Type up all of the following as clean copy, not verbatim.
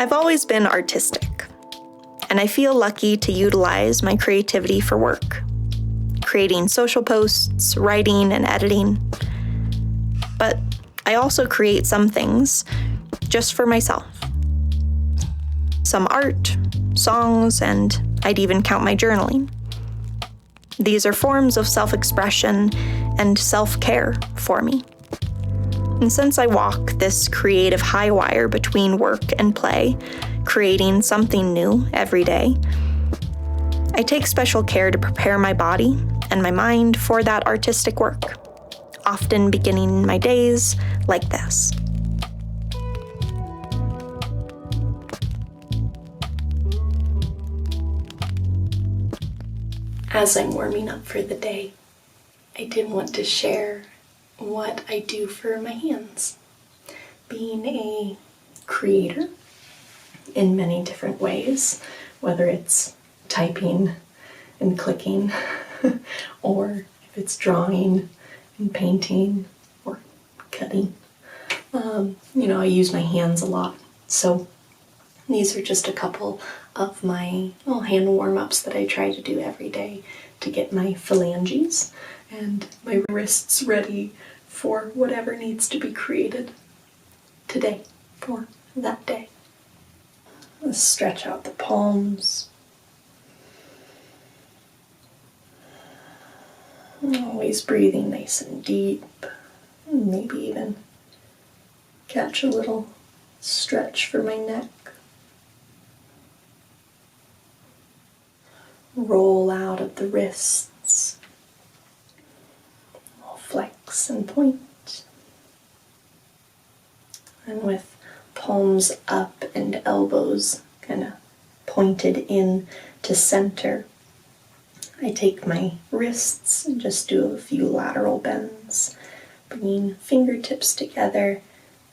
I've always been artistic, and I feel lucky to utilize my creativity for work, creating social posts, writing, and editing. But I also create some things just for myself. Some art, songs, and I'd even count my journaling. These are forms of self-expression and self-care for me. And since I walk this creative high wire between work and play, creating something new every day, I take special care to prepare my body and my mind for that artistic work, often beginning my days like this. As I'm warming up for the day, I did want to share what I do for my hands. Being a creator in many different ways, whether it's typing and clicking, or if it's drawing and painting or cutting. I use my hands a lot. So these are just a couple of my hand warm-ups that I try to do every day to get my phalanges and my wrists ready for whatever needs to be created today for that day. Let's stretch out the palms. Always breathing nice and deep. Maybe even catch a little stretch for my neck. Roll out of the wrists. I'll flex and point. And with palms up and elbows kind of pointed in to center, I take my wrists and just do a few lateral bends, bringing fingertips together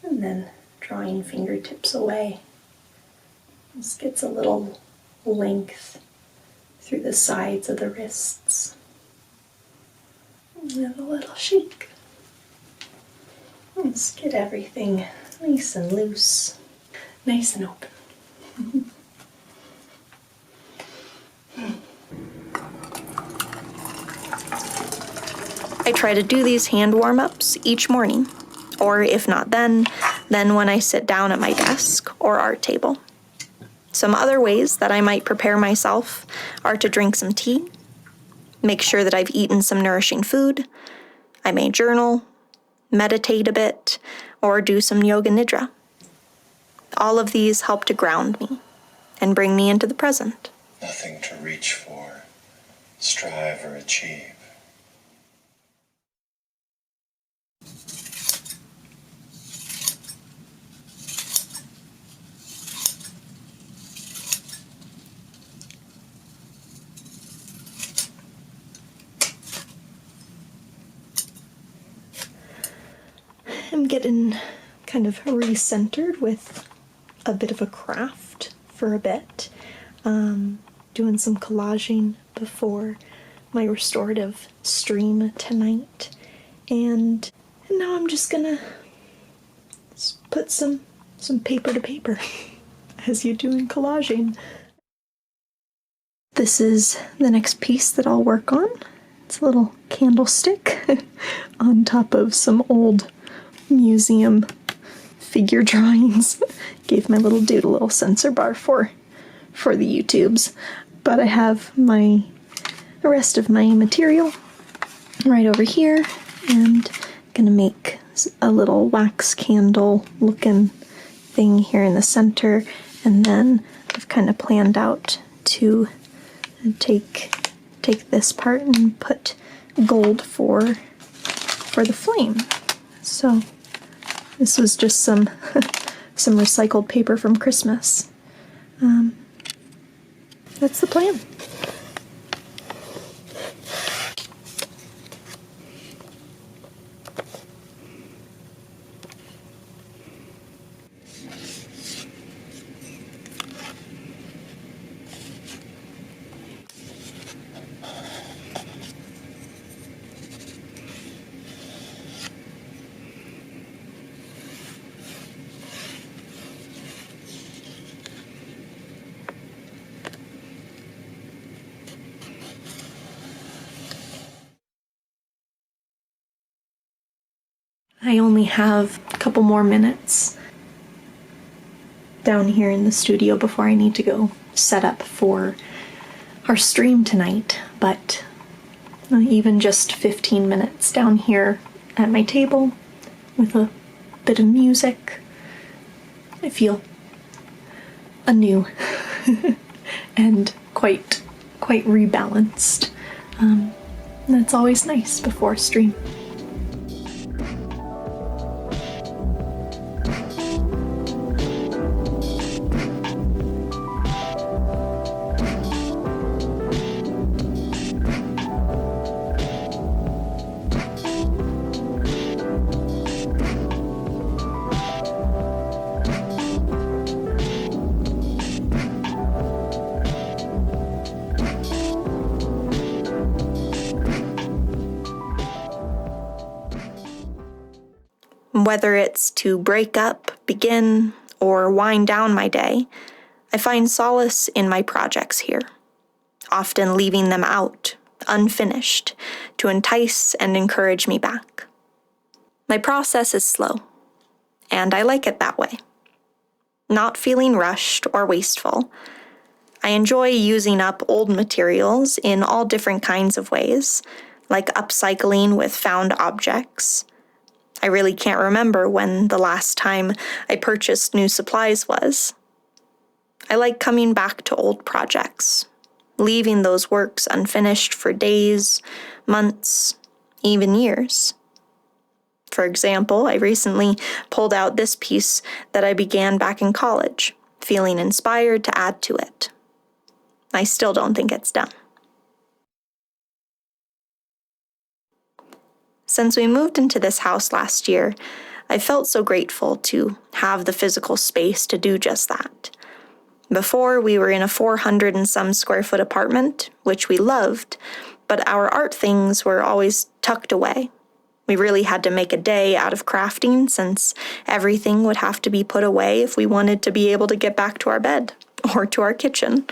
and then drawing fingertips away. This gets a little length through the sides of the wrists. And a little shake. Let's get everything nice and loose, nice and open. I try to do these hand warm-ups each morning, or if not then when I sit down at my desk or art table. Some other ways that I might prepare myself are to drink some tea, make sure that I've eaten some nourishing food. I may journal, meditate a bit, or do some yoga nidra. All of these help to ground me and bring me into the present. Nothing to reach for, strive, or achieve. I'm getting kind of recentered with a bit of a craft for a bit. Doing some collaging before my restorative stream tonight. And now I'm just gonna put some paper to paper as you do in collaging. This is the next piece that I'll work on. It's a little candlestick on top of some old museum figure drawings. Gave my little dude a little censor bar for the YouTubes. But I have the rest of my material right over here, and I'm gonna make a little wax candle looking thing here in the center, and then I've kind of planned out to take this part and put gold for the flame. So this was just some recycled paper from Christmas. That's the plan. only have a couple more minutes down here in the studio before I need to go set up for our stream tonight, but even just 15 minutes down here at my table with a bit of music, I feel anew and quite rebalanced. That's always nice before a stream. Whether it's to break up, begin, or wind down my day, I find solace in my projects here, often leaving them out, unfinished, to entice and encourage me back. My process is slow, and I like it that way. Not feeling rushed or wasteful, I enjoy using up old materials in all different kinds of ways, like upcycling with found objects. I really can't remember when the last time I purchased new supplies was. I like coming back to old projects, leaving those works unfinished for days, months, even years. For example, I recently pulled out this piece that I began back in college, feeling inspired to add to it. I still don't think it's done. Since we moved into this house last year, I felt so grateful to have the physical space to do just that. Before, we were in a 400 and some square foot apartment, which we loved, but our art things were always tucked away. We really had to make a day out of crafting, since everything would have to be put away if we wanted to be able to get back to our bed or to our kitchen.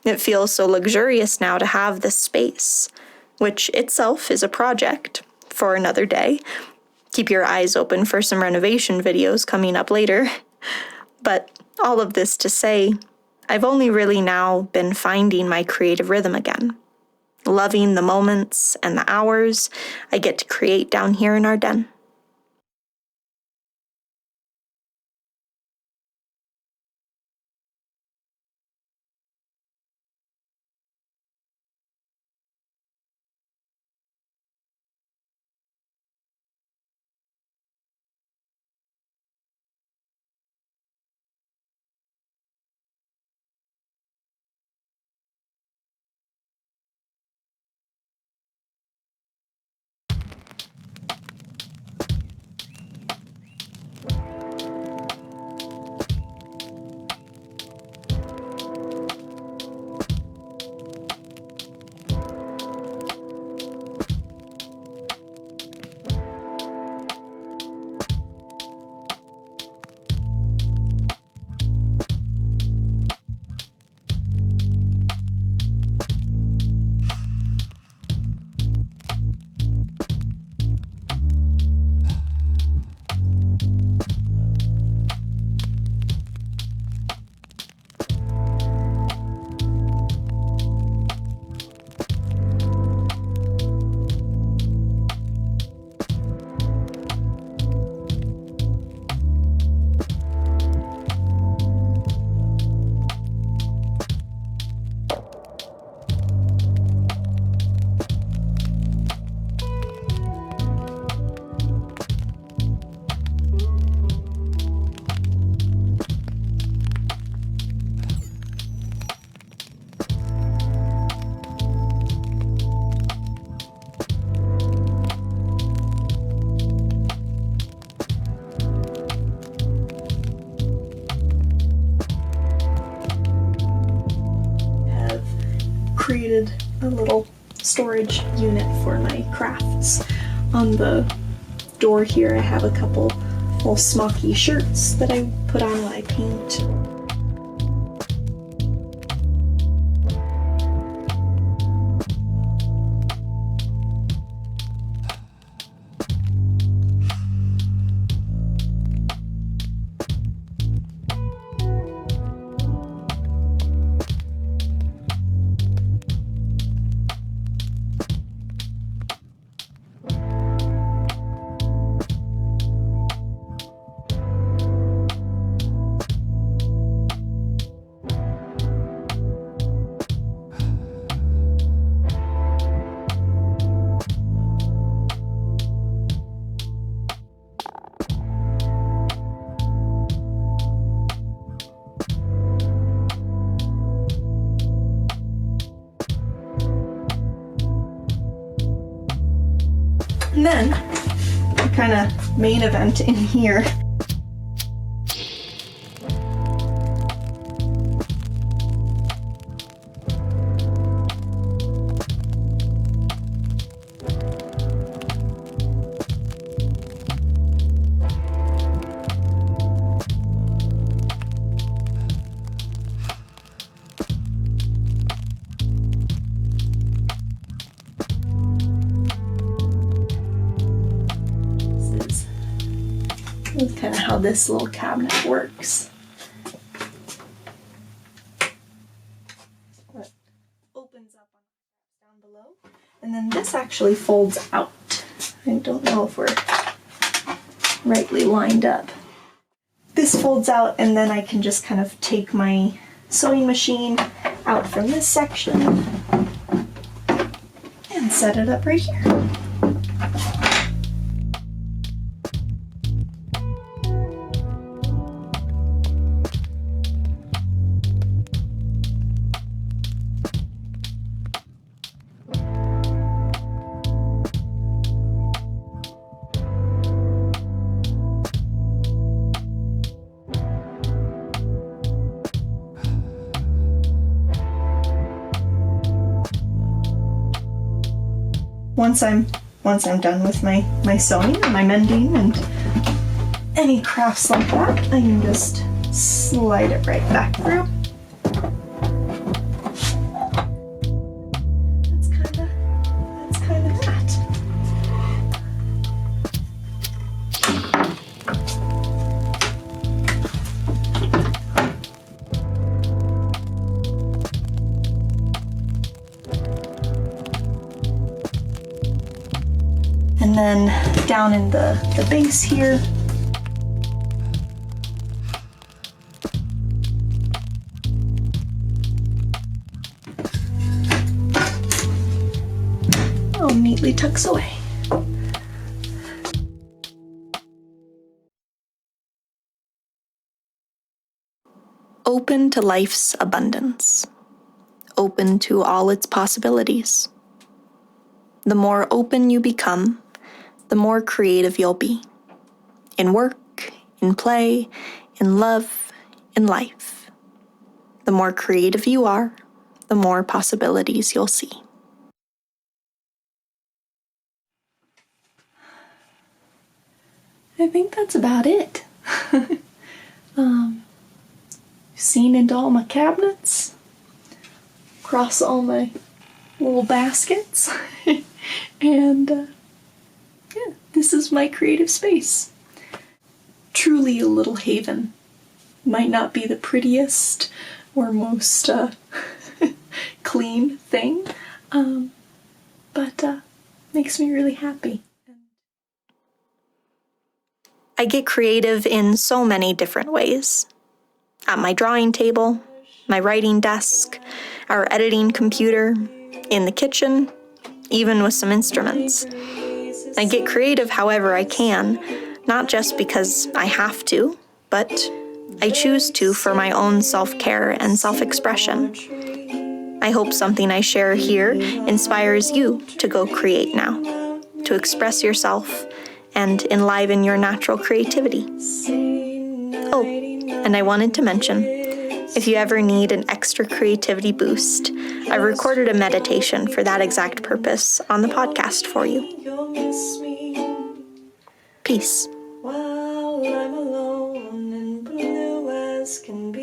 It feels so luxurious now to have this space, which itself is a project for another day. Keep your eyes open for some renovation videos coming up later. But all of this to say, I've only really now been finding my creative rhythm again, loving the moments and the hours I get to create down here in our den. Created a little storage unit for my crafts. On the door here I have a couple little smocky shirts that I put on when I paint. And then, the kind of main event in here. That's kind of how this little cabinet works. It opens up down below, and then this actually folds out. I don't know if we're rightly lined up. This folds out, and then I can just kind of take my sewing machine out from this section and set it up right here. Once I'm done with my sewing and my mending and any crafts like that, I can just slide it right back through. That's kind of that. And then down in the base here, all neatly tucks away. Open to life's abundance. Open to all its possibilities. The more open you become, the more creative you'll be. In work, in play, in love, in life. The more creative you are, the more possibilities you'll see. I think that's about it. Seen into all my cabinets, across all my little baskets, and yeah, this is my creative space. Truly a little haven. Might not be the prettiest or most clean thing, but makes me really happy. I get creative in so many different ways. At my drawing table, my writing desk, our editing computer, in the kitchen, even with some instruments. I get creative however I can, not just because I have to, but I choose to for my own self-care and self-expression. I hope something I share here inspires you to go create now, to express yourself and enliven your natural creativity. Oh, and I wanted to mention, if you ever need an extra creativity boost, I recorded a meditation for that exact purpose on the podcast for you. Peace. While I'm alone and blue as can be.